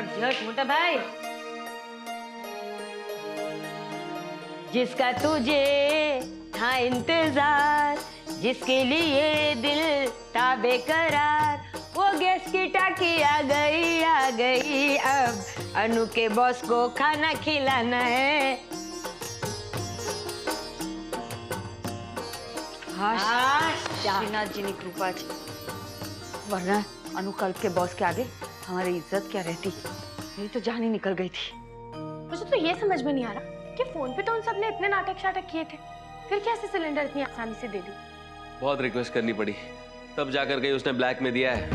झट मोटा भाई। जिसका तुझे था इंतजार, जिसके लिए दिल था बेकरार, वो गैस की टाकी आ गई। अब अनु के बॉस को खाना खिलाना है। श्रीनाथ जी की कृपा है, वरना अनुकल्प के बॉस के आगे हमारी इज्जत क्या रहती। मेरी तो जान ही निकल गई थी। मुझे तो ये समझ में नहीं आ रहा कि फोन पे तो उन सब ने इतने नाटक शाटक किए थे, फिर कैसे सिलेंडर इतनी आसानी से दे दी। बहुत रिक्वेस्ट करनी पड़ी, तब जाकर के उसने ब्लैक में दिया है।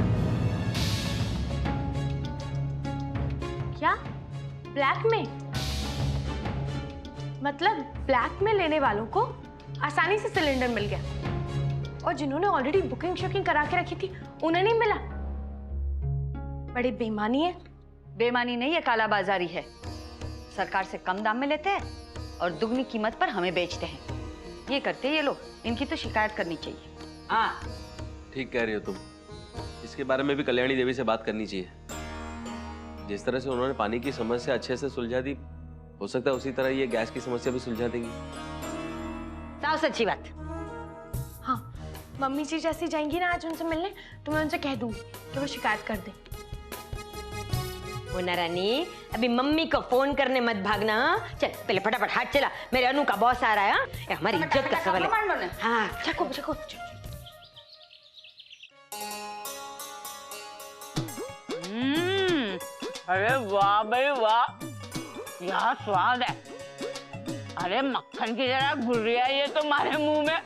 क्या ब्लैक में? मतलब ब्लैक में लेने वालों को आसानी से सिलेंडर मिल गया, और जिन्होंने ऑलरेडी बुकिंग शॉकिंग करा के रखी थी उन्हें नहीं मिला। बड़ी बेईमानी है। बेईमानी नहीं, ये कालाबाजारी है। सरकार से कम दाम में लेते हैं और दुगनी कीमत पर हमें बेचते हैं। ये करते हैं ये लोग, इनकी तो शिकायत करनी चाहिए। हाँ ठीक कह रही हो तुम, इसके बारे में भी कल्याणी देवी से बात करनी चाहिए। जिस तरह से उन्होंने पानी की समस्या अच्छे से सुलझा दी, हो सकता है उसी तरह ये गैस की समस्या भी सुलझा देंगी। साव सच्ची बात। हाँ, मम्मी जी जैसी जाएंगी ना आज उनसे मिलने, तो मैं उनसे कह दूंगी कि वो शिकायत कर दे। मोना रानी, अभी मम्मी को फोन करने मत भागना। चल पहले फटाफट हाथ चला, मेरे अनु का बॉस आ रहा है। ये हमारी इज्जत का सवाल है। हाँ चको चको। अरे वाह भाई वाह, क्या स्वाद है। अरे मक्खन की तरह घुल रही है ये तो हमारे मुंह में।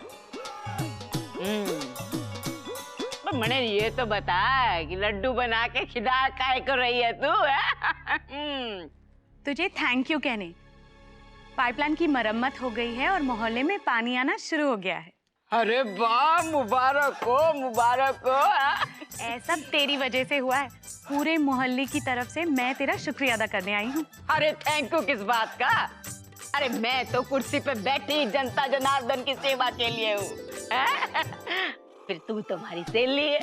पर मैंने ये तो बता कि लड्डू बना के खिला काय कर रही है तू है? तुझे थैंक यू कहने। पाइपलाइन की मरम्मत हो गई है और मोहल्ले में पानी आना शुरू हो गया है। अरे वाह, मुबारक हो मुबारक हो। ऐसा तेरी वजह से हुआ है। पूरे मोहल्ले की तरफ से मैं तेरा शुक्रिया अदा करने आई हूँ। अरे थैंक यू किस बात का? अरे मैं तो कुर्सी पे बैठी जनता जनार्दन की सेवा के लिए हूँ। फिर तू तुम्हारी सहेली है,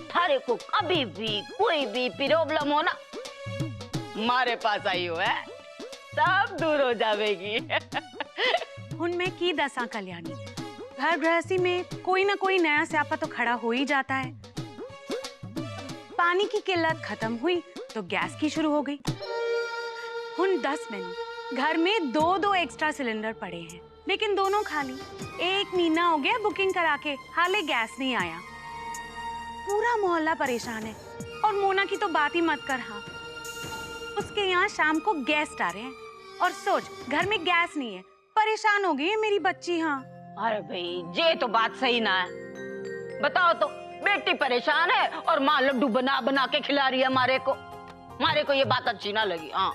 थारे को कभी भी कोई भी प्रॉब्लम हो ना, हमारे पास आई हो है, सब दूर हो जाएगी। उनमें की दशा कल्याणी, घर गृहस्थी में कोई ना कोई नया स्यापा तो खड़ा हो ही जाता है। पानी की किल्लत खत्म हुई तो गैस की शुरू हो गई। उन 10 मिनट घर में 2-2 एक्स्ट्रा सिलेंडर पड़े हैं, लेकिन दोनों खाली। 1 महीना हो गया बुकिंग करा के, हाले गैस नहीं आया। पूरा मोहल्ला परेशान है, और मोना की तो बात ही मत कर। हाँ, उसके यहाँ शाम को गेस्ट आ रहे हैं, और सोच घर में गैस नहीं है। परेशान हो गई है मेरी बच्ची। हाँ अरे भाई, ये तो बात सही ना है। बताओ तो, बेटी परेशान है और माँ लड्डू बना बना के खिला रही है हमारे को ये बात अच्छी ना लगी। हाँ,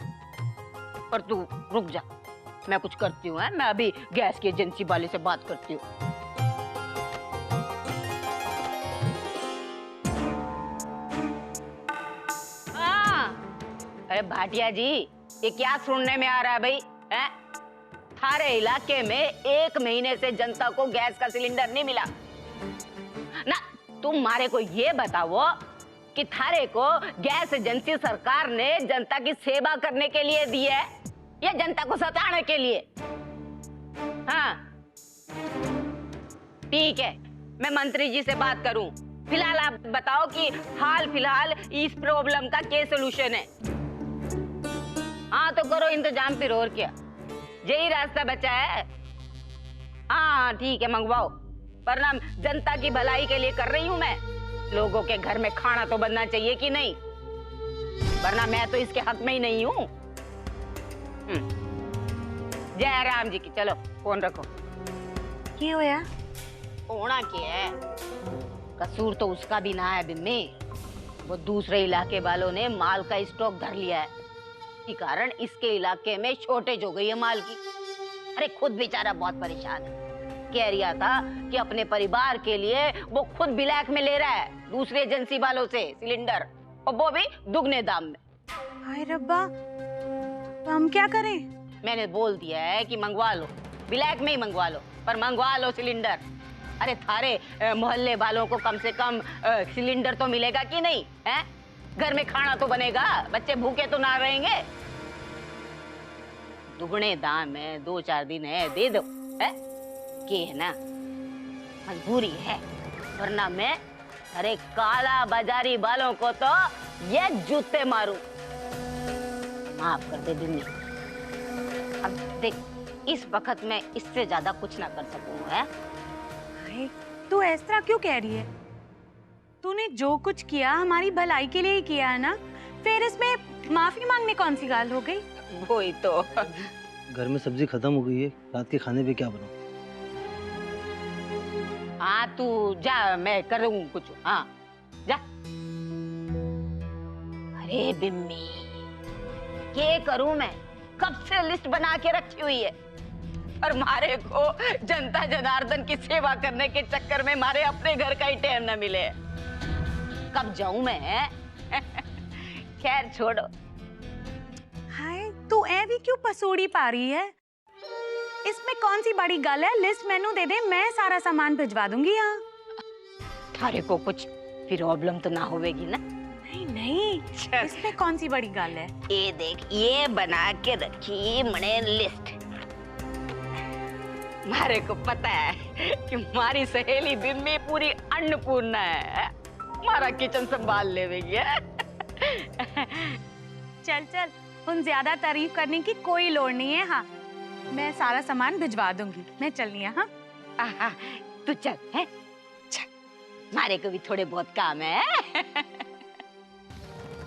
पर तू रुक जा, मैं कुछ करती हूँ। मैं अभी गैस की एजेंसी वाले से बात करती हूँ। अरे भाटिया जी, ये क्या सुनने में आ रहा है भाई? हैं? थारे इलाके में 1 महीने से जनता को गैस का सिलेंडर नहीं मिला ना। तुम मारे को ये बताओ कि थारे को गैस एजेंसी सरकार ने जनता की सेवा करने के लिए दी है या जनता को सताने के लिए? हाँ ठीक है, मैं मंत्री जी से बात करूं। फिलहाल आप बताओ कि हाल फिलहाल इस प्रॉब्लम का क्या सलूशन है। हाँ तो करो इंतजाम, फिर और क्या, यही रास्ता बचा है। हाँ ठीक है, मंगवाओ, वरना जनता की भलाई के लिए कर रही हूँ मैं। लोगों के घर में खाना तो बनना चाहिए कि नहीं, वरना मैं तो इसके हक में ही नहीं हूँ। जय राम जी की। चलो फोन रखो। क्या होया? होना क्या है, कसूर तो उसका भी ना है बिम्मी। वो दूसरे इलाके वालों ने माल का स्टॉक धर लिया है, इसी कारण इसके इलाके में शॉर्टेज हो गई है माल की। अरे खुद बेचारा बहुत परेशान है, कह रहा था कि अपने परिवार के लिए वो खुद ब्लैक में ले रहा है दूसरी एजेंसी वालों से सिलेंडर, और वो भी दुगने दाम में। हाय रब्बा, तो हम क्या करें? मैंने बोल दिया है कि मंगवा लो, ब्लैक में ही मंगवा लो, पर मंगवा लो सिलेंडर। अरे थारे मोहल्ले वालों को कम से कम सिलेंडर तो मिलेगा कि नहीं है? घर में खाना तो बनेगा, बच्चे भूखे तो ना रहेंगे। दुगने दाम है, 2-4 दिन है, दे दो है? कि है ना, मजबूरी है, वरना मैं अरे काला बाजारी वालों को तो ये जूते मारूं। माफ कर दे बिन्नी, अब देख इस वक्त मैं इससे ज्यादा कुछ ना कर सकूं है। अरे तू इस तरह क्यों कह रही है? तूने जो कुछ किया हमारी भलाई के लिए ही किया है ना, फिर इसमें माफी मांगने कौन सी गाल हो गई? वही तो। घर में सब्जी खत्म हो गई है, रात के खाने पे क्या बनाऊं? हाँ तू जा, मैं करूँ कुछ। हाँ जा। अरे बिम्मी, क्या करूँ मैं? कब से लिस्ट बना के रखी हुई है, और मारे को जनता जनार्दन की सेवा करने के चक्कर में मारे अपने घर का ही टाइम न मिले। कब जाऊं मैं? खैर छोड़ो। हाय, तू ऐ भी क्यों पसूड़ी पा रही है? इसमें कौन सी बड़ी गल है? लिस्ट मेनू दे दे, मैं सारा सामान भिजवा दूंगी। यहाँ थारे को कुछ प्रॉब्लम तो ना होवेगी ना? नहीं नहीं, इसमें कौन सी बड़ी गल है? ये देख, ये बना के रखी मैंने लिस्ट। मारे को पता है कि हमारी सहेली बिम्मी पूरी अन्नपूर्णा है, हमारा किचन संभाल लेवेगी। चल चल, उन ज्यादा तारीफ करने की कोई लोड़ नहीं है। हाँ, मैं सारा सामान भिजवा दूंगी। मैं चलनी है। हाँ तू चल है, चल। मारे को भी थोड़े बहुत काम है।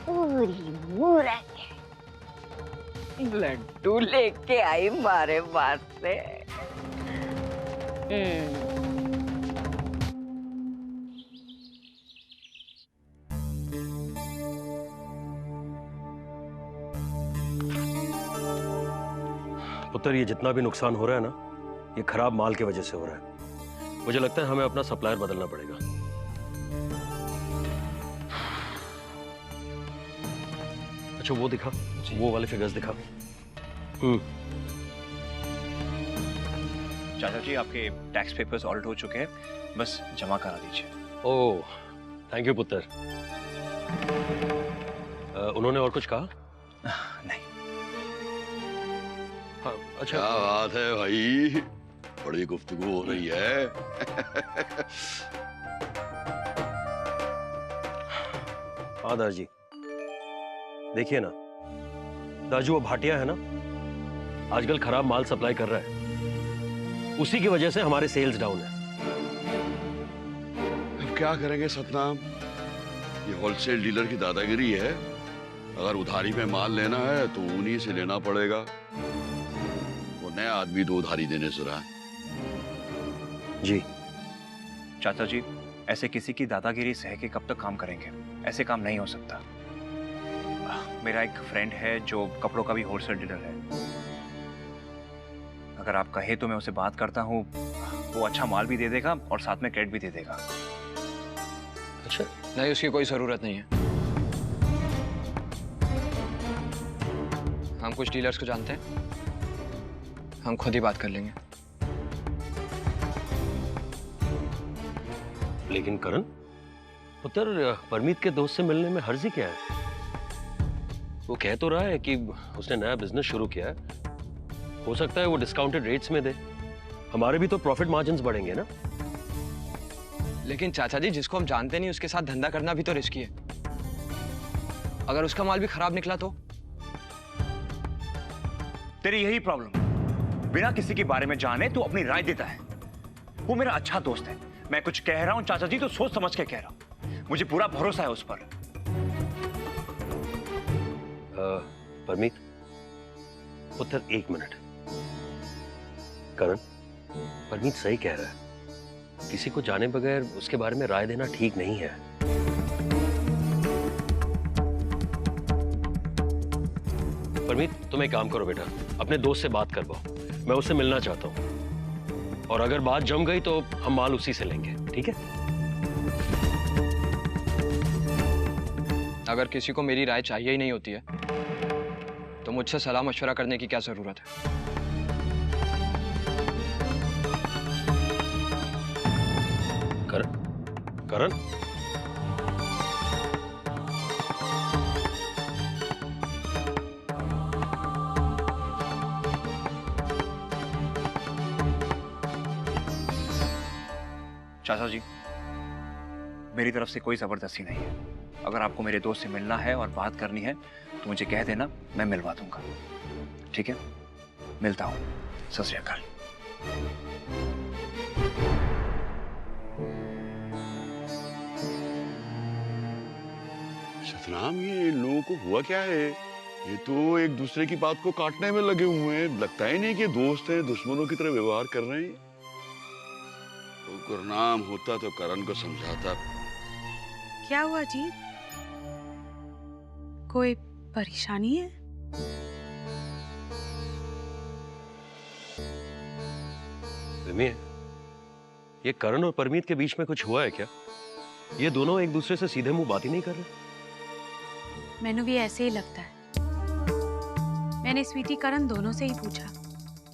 पूरी मूरत लड्डू लेके आई मारे बात से। पुत्र, ये जितना भी नुकसान हो रहा है ना, ये खराब माल की वजह से हो रहा है। मुझे लगता है हमें अपना सप्लायर बदलना पड़ेगा। अच्छा वो दिखा, वो वाले फिगर्स दिखा। चाचा जी, आपके टैक्स पेपर्स ऑडिट हो चुके हैं, बस जमा करा दीजिए। ओह, थैंक यू पुत्र। उन्होंने और कुछ कहा? नहीं। हाँ, अच्छा। क्या बात है भाई, बड़ी गुफ्तगू हो रही है। हाँ दास जी, देखिए ना, दाजू वो भाटिया है ना, आजकल खराब माल सप्लाई कर रहा है, उसी की वजह से हमारे सेल्स डाउन है। अब क्या करेंगे सतनाम, ये होलसेल डीलर की दादागिरी है। अगर उधारी में माल लेना है तो उन्हीं से लेना पड़ेगा। वो नया आदमी तो उधारी देने से रहा है। जी चाचा जी, ऐसे किसी की दादागिरी सह के कब तक काम करेंगे? ऐसे काम नहीं हो सकता। मेरा एक फ्रेंड है जो कपड़ों का भी होलसेल डीलर है, अगर आप कहे तो मैं उसे बात करता हूँ, वो अच्छा माल भी दे देगा और साथ में क्रेडिट भी दे देगा। अच्छा, नहीं, उसकी कोई जरूरत नहीं है। हम कुछ डीलर्स को जानते हैं, हम खुद ही बात कर लेंगे। लेकिन करण पुत्र, परमीत के दोस्त से मिलने में हर्जी क्या है? वो कह तो रहा है कि उसने नया बिजनेस शुरू किया है, हो सकता है वो डिस्काउंटेड रेट्स में दे, हमारे भी तो प्रॉफिट मार्जिन्स बढ़ेंगे ना। लेकिन चाचा जी, जिसको हम जानते नहीं उसके साथ धंधा करना भी तो रिस्की है। अगर उसका माल भी खराब निकला तो? तेरी यही प्रॉब्लम, बिना किसी के बारे में जाने तू अपनी राय देता है। वो मेरा अच्छा दोस्त है, मैं कुछ कह रहा हूं चाचा जी तो सोच समझ के कह रहा हूं, मुझे पूरा भरोसा है उस पर। परमीत पुत्र, एक मिनट। करण, परमीत सही कह रहा है, किसी को जाने बगैर उसके बारे में राय देना ठीक नहीं है। परमीत, तुम एक काम करो बेटा, अपने दोस्त से बात करवाओ, मैं उससे मिलना चाहता हूं, और अगर बात जम गई तो हम माल उसी से लेंगे, ठीक है? अगर किसी को मेरी राय चाहिए ही नहीं होती है तो मुझसे सलाह मशवरा करने की क्या जरूरत है? करण, चाचा जी, मेरी तरफ से कोई जबरदस्ती नहीं है। अगर आपको मेरे दोस्त से मिलना है और बात करनी है तो मुझे कह देना, मैं मिलवा दूंगा। ठीक है, मिलता हूँ। सत श्री अकाल। सतनाम, ये इन लोगों को हुआ क्या है? ये तो एक दूसरे की बात को काटने में लगे हुए हैं। लगता ही नहीं कि दोस्त हैं, दुश्मनों की तरह व्यवहार कर रहे हैं। तो गुरनाम होता तो करण को समझाता। क्या हुआ जी? कोई परेशानी है? रिमी, ये करण और परमीत के बीच में कुछ हुआ है क्या? ये दोनों एक दूसरे से सीधे मुंह बात ही नहीं कर रहे। मैंने भी ऐसे ही लगता है। मैंने स्वीटी करण दोनों से ही पूछा,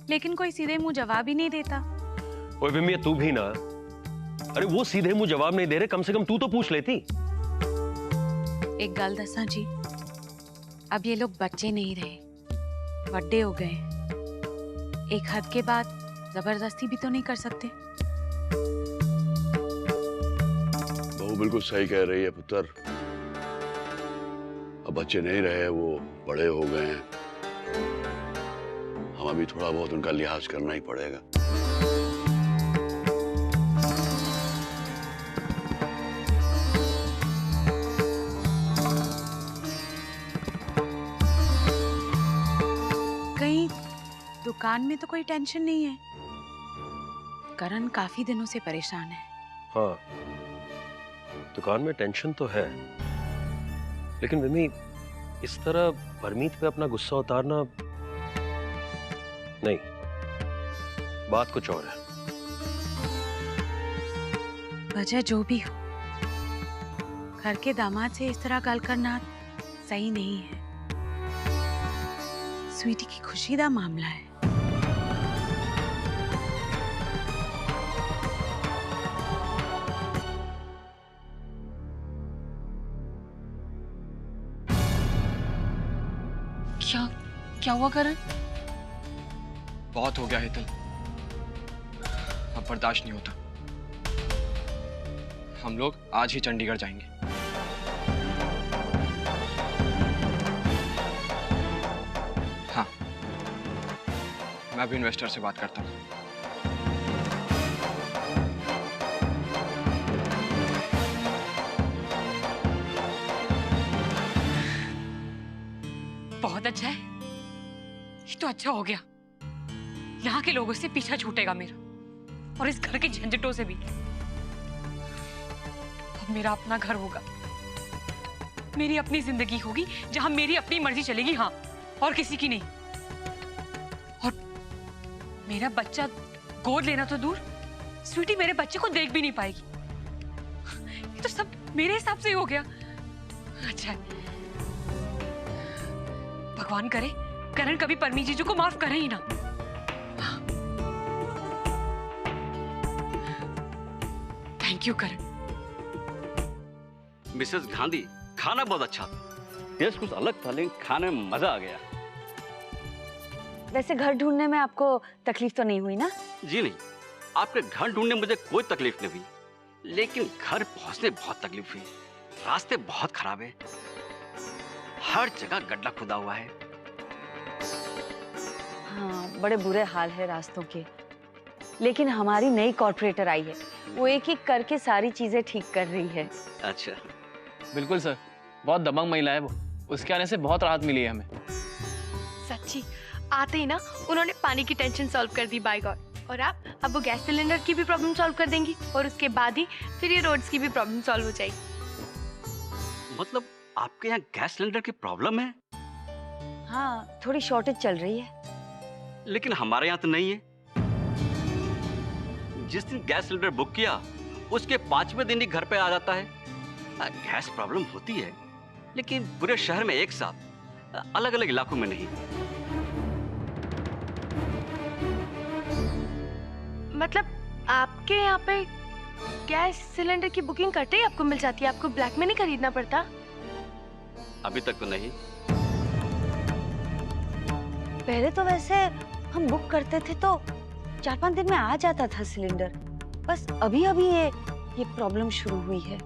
लेकिन कोई सीधे मुंह जवाब ही नहीं देता। ओए विमी, तू भी ना। अरे वो सीधे मुंह जवाब नहीं दे रहे, कम से कम तू तो पूछ लेती। एक गल दसा जी, अब ये लोग बच्चे नहीं रहे, बड़े हो गए। एक हद के बाद जबरदस्ती भी तो नहीं कर सकते। बहू बिल्कुल सही कह रही है पुत्र। अब बच्चे नहीं रहे, वो बड़े हो गए हैं। हम अभी थोड़ा बहुत उनका लिहाज करना ही पड़ेगा। कहीं दुकान में तो कोई टेंशन नहीं है? करण काफी दिनों से परेशान है। हाँ, दुकान में टेंशन तो है, लेकिन विमी, इस तरह परमीत पे अपना गुस्सा उतारना नहीं। बात कुछ और है। वजह जो भी हो, घर के दामाद से इस तरह गल करना सही नहीं है। स्वीटी की खुशी का मामला है। क्या हुआ करण? बहुत हो गया हेतल, अब बर्दाश्त नहीं होता। हम लोग आज ही चंडीगढ़ जाएंगे। हाँ, मैं अभी इन्वेस्टर से बात करता हूँ। बहुत अच्छा है, ये तो अच्छा हो गया। यहाँ के लोगों से पीछा छूटेगा मेरा, और इस घर के झंझटों से भी। अब मेरा अपना घर होगा, मेरी अपनी जिंदगी होगी, जहां मेरी अपनी मर्जी चलेगी। हाँ, और किसी की नहीं। और मेरा बच्चा गोद लेना तो दूर, स्वीटी मेरे बच्चे को देख भी नहीं पाएगी। ये तो सब मेरे हिसाब से ही हो गया। अच्छा है, भगवान करे करण कभी परमी जीजू को माफ करे ही ना। Thank you Karan. Mrs Gandhi, खाना बहुत अच्छा था। टेस्ट कुछ अलग था, लेकिन खाने में मजा आ गया। वैसे घर ढूंढने में आपको तकलीफ तो नहीं हुई ना? जी नहीं, आपके घर ढूंढने में मुझे कोई तकलीफ नहीं हुई, लेकिन घर पहुंचने बहुत तकलीफ हुई। रास्ते बहुत खराब है, हर जगह गड्ढा खुदा हुआ है। हाँ, बड़े बुरे हाल है रास्तों के। लेकिन हमारी नई कॉर्पोरेटर आई है, वो एक एक करके सारी चीजें ठीक कर रही है। अच्छा, बिल्कुल सर, बहुत दबंग महिला है वो। उसके आने से बहुत राहत मिली है हमें। सच्ची, आते ही ना उन्होंने पानी की टेंशन सॉल्व कर दी, बाय गॉड। और आप अब वो गैस सिलेंडर की भी प्रॉब्लम सॉल्व कर देंगी, और उसके बाद ही फिर ये रोड्स की भी प्रॉब्लम सॉल्व हो जाएगी। मतलब आपके यहाँ गैस सिलेंडर की प्रॉब्लम है? हाँ, थोड़ी शॉर्टेज चल रही है। लेकिन हमारे यहाँ तो नहीं है। जिस दिन गैस सिलेंडर बुक किया, उसके 5वें दिन ही घर पे आ जाता है। गैस प्रॉब्लम होती है, लेकिन पूरे शहर में एक साथ, अलग अलग इलाकों में नहीं। मतलब आपके यहाँ पे गैस सिलेंडर की बुकिंग करते ही आपको मिल जाती है, आपको ब्लैक में नहीं खरीदना पड़ता? अभी तक तो नहीं। पहले तो वैसे हम बुक करते थे तो 4-5 दिन में आ जाता था सिलेंडर, बस अभी अभी ये प्रॉब्लम शुरू हुई है,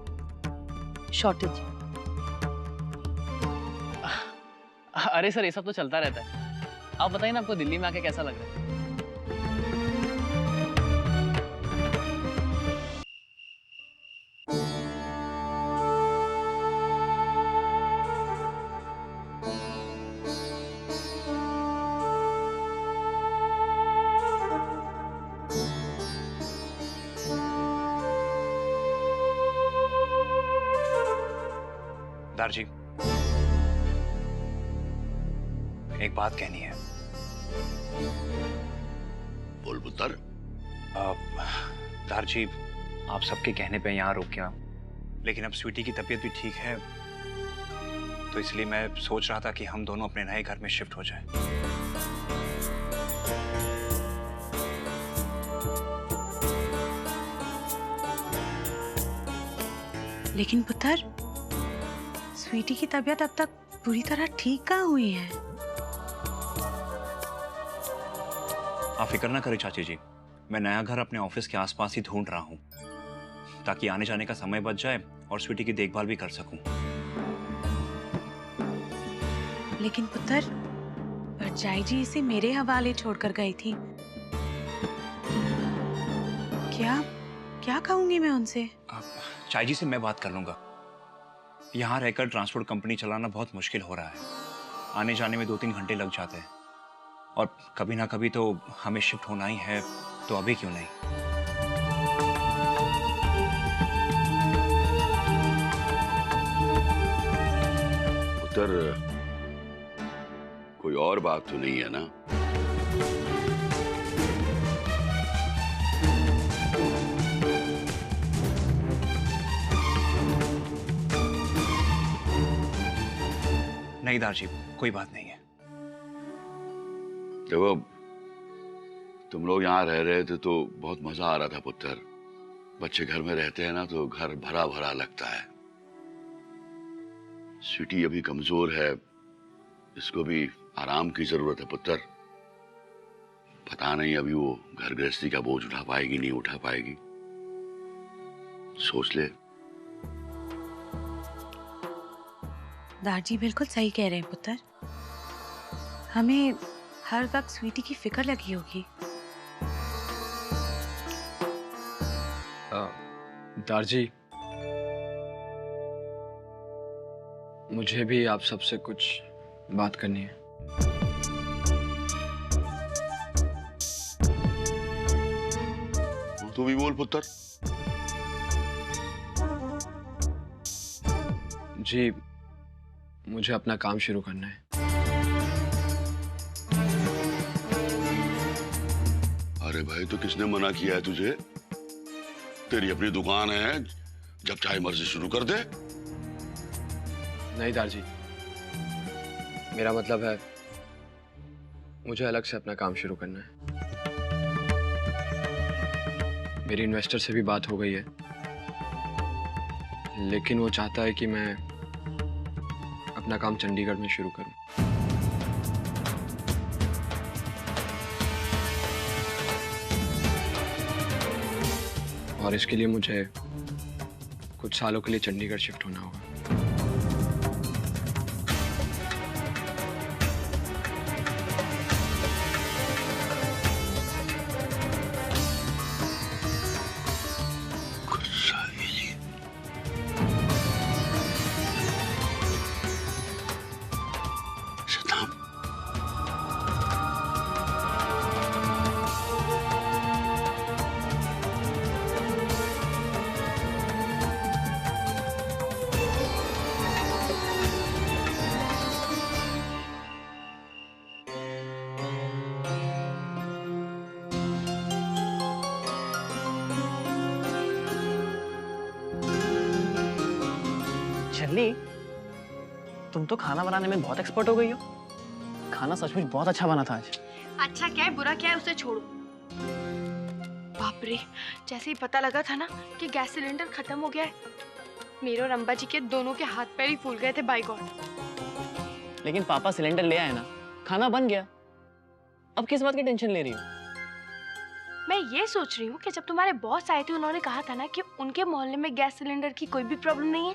शॉर्टेज। अरे सर, ये सब तो चलता रहता है। आप बताइए ना, आपको दिल्ली में आके कैसा लग रहा है? दारजी, एक बात कहनी है। बोल पुत्र। दारजी, आप सबके कहने पे यहाँ रुक गया, लेकिन अब स्वीटी की तबीयत भी ठीक है, तो इसलिए मैं सोच रहा था कि हम दोनों अपने नए घर में शिफ्ट हो जाएं। लेकिन पुत्र, स्वीटी की तबीयत अब तक पूरी तरह ठीक कहाँ हुई है? आप फिक्र ना करें चाची जी, मैं नया घर अपने ऑफिस के आसपास ही ढूंढ रहा हूँ, ताकि आने जाने का समय बच जाए और स्वीटी की देखभाल भी कर सकूं। लेकिन पुत्र, भरजाई जी इसे मेरे हवाले छोड़कर गई थी। क्या कहूंगी मैं उनसे? चाची जी से मैं बात कर लूंगा। यहाँ रहकर ट्रांसपोर्ट कंपनी चलाना बहुत मुश्किल हो रहा है। आने जाने में 2-3 घंटे लग जाते हैं, और कभी ना कभी तो हमें शिफ्ट होना ही है, तो अभी क्यों नहीं? पुत्र, कोई और बात तो नहीं है ना? नहीं दारजी, कोई बात नहीं है। देखो, तुम लोग यहाँ रह रहे थे तो बहुत मजा आ रहा था पुत्र। बच्चे घर में रहते हैं ना तो घर भरा भरा लगता है। स्वीटी अभी कमजोर है, इसको भी आराम की जरूरत है पुत्र। पता नहीं अभी वो घर गृहस्थी का बोझ उठा पाएगी नहीं उठा पाएगी, सोच ले। दारजी बिल्कुल सही कह रहे हैं पुत्र, हमें हर वक्त स्वीटी की फिक्र लगी होगी। दारजी, मुझे भी आप सबसे कुछ बात करनी है। तू भी बोल पुत्र। जी, मुझे अपना काम शुरू करना है। अरे भाई, तो किसने मना किया है तुझे? तेरी अपनी दुकान है, जब चाहे मर्जी शुरू कर दे। नहीं दारजी, मेरा मतलब है मुझे अलग से अपना काम शुरू करना है। मेरी इन्वेस्टर से भी बात हो गई है, लेकिन वो चाहता है कि मैं अपना काम चंडीगढ़ में शुरू करूं। और इसके लिए मुझे कुछ सालों के लिए चंडीगढ़ शिफ्ट होना होगा। शर्ली, तुम तो खाना बनाने में बहुत एक्सपर्ट हो गई हो। खाना सचमुच बहुत अच्छा बना था आज। अच्छा क्या है, बुरा क्या है, उसे छोड़ो। बाप रे, जैसे ही पता लगा था ना कि गैस सिलेंडर खत्म हो गया है, मेरे और अम्बा जी के दोनों के हाथ पैर ही फूल गए थे। By God. लेकिन पापा सिलेंडर ले आए ना, खाना बन गया। अब किस बात की टेंशन ले रही हो? मैं मैं ये सोच रही हूँ कि जब तुम्हारे बॉस आए थे उन्होंने कहा था ना कि उनके मोहल्ले में गैस सिलेंडर की कोई भी प्रॉब्लम नहीं है,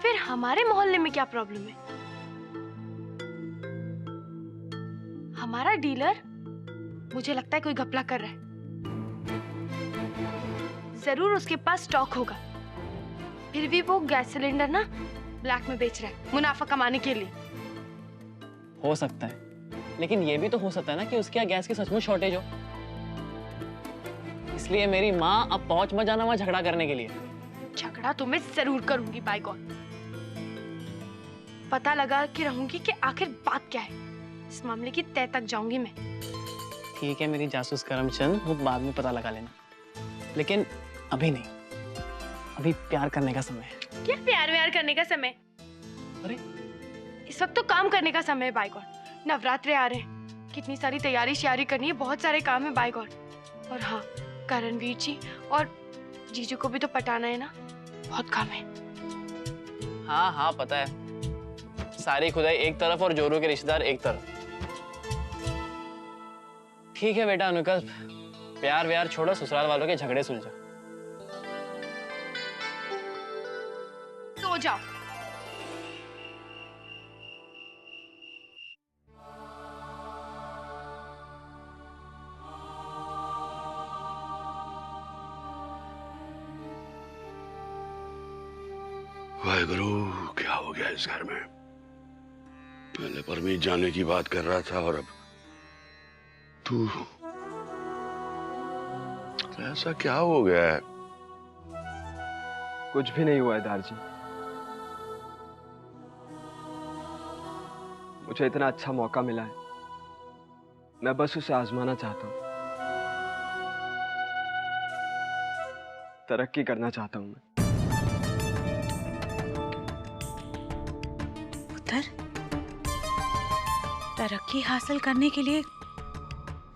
फिर हमारे मोहल्ले में क्या प्रॉब्लम है? हमारा डीलर मुझे लगता है कोई घपला कर रहा है। जरूर उसके पास स्टॉक होगा, फिर भी वो गैस सिलेंडर ना ब्लैक में बेच रहा है मुनाफा कमाने के लिए। हो सकता है, लेकिन ये भी तो हो सकता है ना कि उसके यहाँ गैस की सचमुच शॉर्टेज हो, इसलिए मेरी माँ अब पहुंच मत जाना वहां झगड़ा करने के लिए। झगड़ा तो मैं जरूर करूंगी बाय गॉड, पता लगा के रहूंगी कि आखिर बात क्या है। इस मामले की तह तक जाऊंगी मैं। ठीक है मेरी जासूस करमचंद, वो बाद में पता लगा लेना, लेकिन अभी नहीं, अभी प्यार करने का समय है। क्या प्यार व्यार करने का समय? अरे इस वक्त तो काम करने का समय है बाय गॉड। नवरात्रे आ रहे हैं, कितनी सारी तैयारी श्यारी करनी है, बहुत सारे काम है बाय गॉड। और हाँ, करणवीर जी और जीजू को भी तो पटाना है ना, बहुत काम है। हाँ हाँ पता है, सारी खुदाई एक तरफ और जोरू के रिश्तेदार एक तरफ। ठीक है बेटा अनुकल्प, प्यार व्यार छोड़ो, ससुराल वालों के झगड़े सुलझा। सो जाओ। वाहेगुरु, क्या हो गया इस घर में? पहले परमीत जाने की बात कर रहा था और अब तू। ऐसा क्या हो गया है? कुछ भी नहीं हुआ है दार जी। मुझे इतना अच्छा मौका मिला है, मैं बस उसे आजमाना चाहता हूँ, तरक्की करना चाहता हूँ मैं। पुत्र, तरक्की हासिल करने के लिए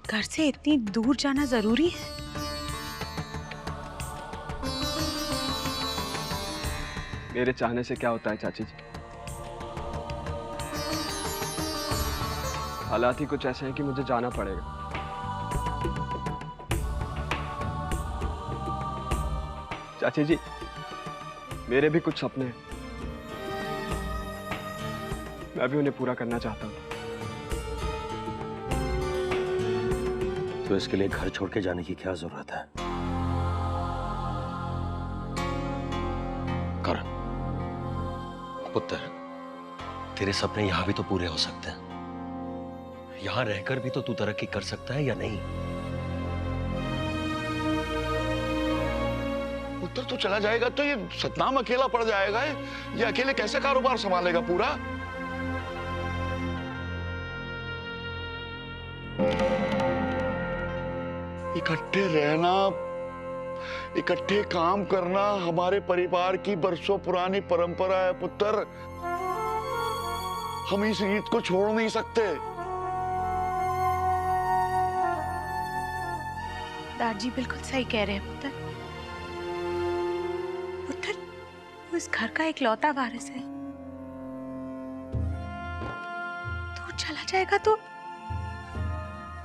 घर से इतनी दूर जाना जरूरी है? मेरे चाहने से क्या होता है चाची जी? हालात ही कुछ ऐसे हैं कि मुझे जाना पड़ेगा। चाची जी, मेरे भी कुछ सपने हैं, मैं भी उन्हें पूरा करना चाहता हूँ। तो इसके लिए घर छोड़ के जाने की क्या जरूरत है? करण पुत्र, तेरे सपने यहां भी तो पूरे हो सकते हैं। यहां रहकर भी तो तू तरक्की कर सकता है या नहीं? पुत्र तू चला जाएगा तो ये सतनाम अकेला पड़ जाएगा। ये अकेले कैसे कारोबार संभालेगा पूरा? इकट्ठे रहना, इकट्ठे काम करना हमारे परिवार की बरसों पुरानी परंपरा है पुत्र। हम इस रीत को छोड़ नहीं सकते। दादी बिल्कुल सही कह रहे हैं पुत्र। पुत्र, वो इस घर का इकलौता वारिस है। दूर चला जाएगा तो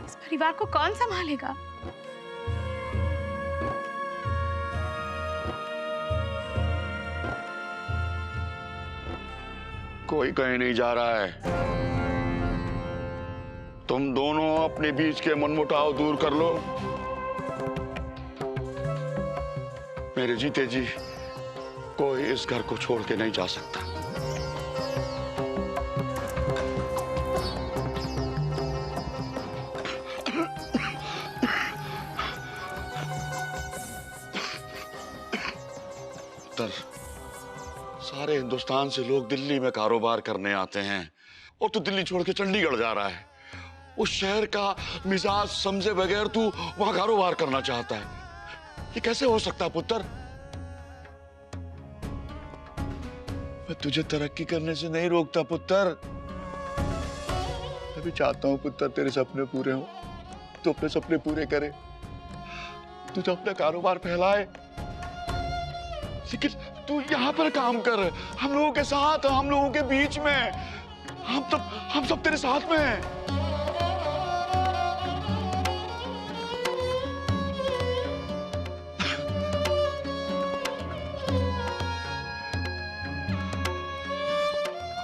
इस परिवार को कौन संभालेगा? कोई कहीं नहीं जा रहा है। तुम दोनों अपने बीच के मनमुटाव दूर कर लो। मेरे जीते जी कोई इस घर को छोड़ के नहीं जा सकता। सारे हिंदुस्तान से लोग दिल्ली में कारोबार करने आते हैं और तू दिल्ली छोड़ के चंडीगढ़ जा रहा है। उस शहर का मिजाज समझे बगैर तू वहां कारोबार करना चाहता है। ये कैसे हो सकता है पुत्र? मैं तुझे तरक्की करने से नहीं रोकता पुत्र। मैं भी चाहता हूं पुत्र तेरे सपने पूरे हों, तू अपने सपने पूरे करे, तू तो अपना कारोबार फैलाए। लेकिन तू यहाँ पर काम कर, हम लोगों के साथ, हम लोगों के बीच में। हम सब तेरे साथ में हैं।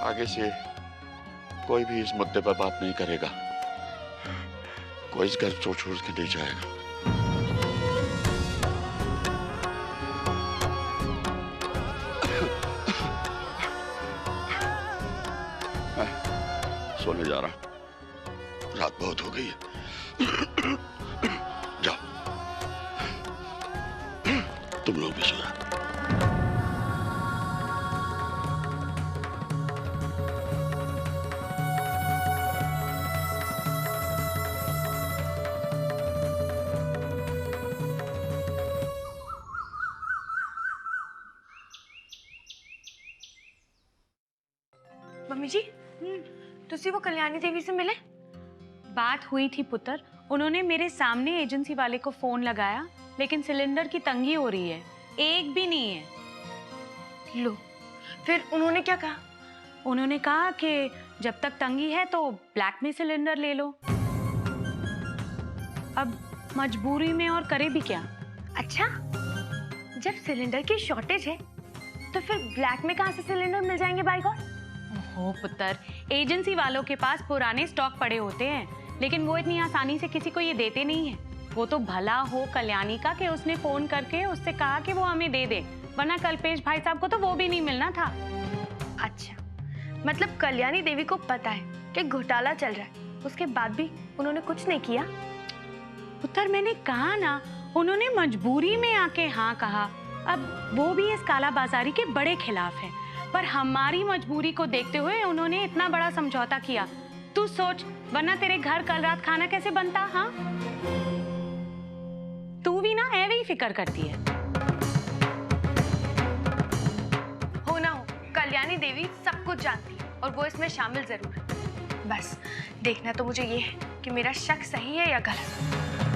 आगे से कोई भी इस मुद्दे पर बात नहीं करेगा, कोई इस घर को छोड़ के नहीं जाएगा। मैं सोने जा रहा हूं, रात बहुत हो गई है। जाओ, तुम लोग भी सो जाओ। मम्मी जी, तुसी वो कल्याणी देवी से मिले? बात हुई थी पुत्र, उन्होंने मेरे सामने एजेंसी वाले को फोन लगाया, लेकिन सिलेंडर की तंगी हो रही है, एक भी नहीं है। लो, फिर उन्होंने क्या कहा? उन्होंने कहा कि जब तक तंगी है तो ब्लैक में सिलेंडर ले लो। अब मजबूरी में और करे भी क्या। अच्छा, जब सिलेंडर की शॉर्टेज है तो फिर ब्लैक में कहाँ से सिलेंडर मिल जाएंगे बाई गॉड? ओहो पुत्र, एजेंसी वालों के पास पुराने स्टॉक पड़े होते हैं, लेकिन वो इतनी आसानी से किसी को ये देते नहीं है। वो तो भला हो कल्याणी का कि उसने फोन करके उससे कहा कि वो हमें दे दे, वरना कल्पेश भाई साहब को तो वो भी नहीं मिलना था। अच्छा, मतलब कल्याणी देवी को पता है कि घोटाला चल रहा है, उसके बाद भी उन्होंने कुछ नहीं किया? पुत्र, मैंने कहा ना, उन्होंने मजबूरी में आके हाँ कहा। अब वो भी इस कालाबाजारी के बड़े खिलाफ है, पर हमारी मजबूरी को देखते हुए उन्होंने इतना बड़ा समझौता किया। तू सोच, वरना तेरे घर कल रात खाना कैसे बनता? हाँ, तू भी ना ऐवे ही फिक्र करती है। हो ना हो, कल्याणी देवी सब कुछ जानती है और वो इसमें शामिल जरूर है। बस देखना तो मुझे ये है कि मेरा शक सही है या गलत।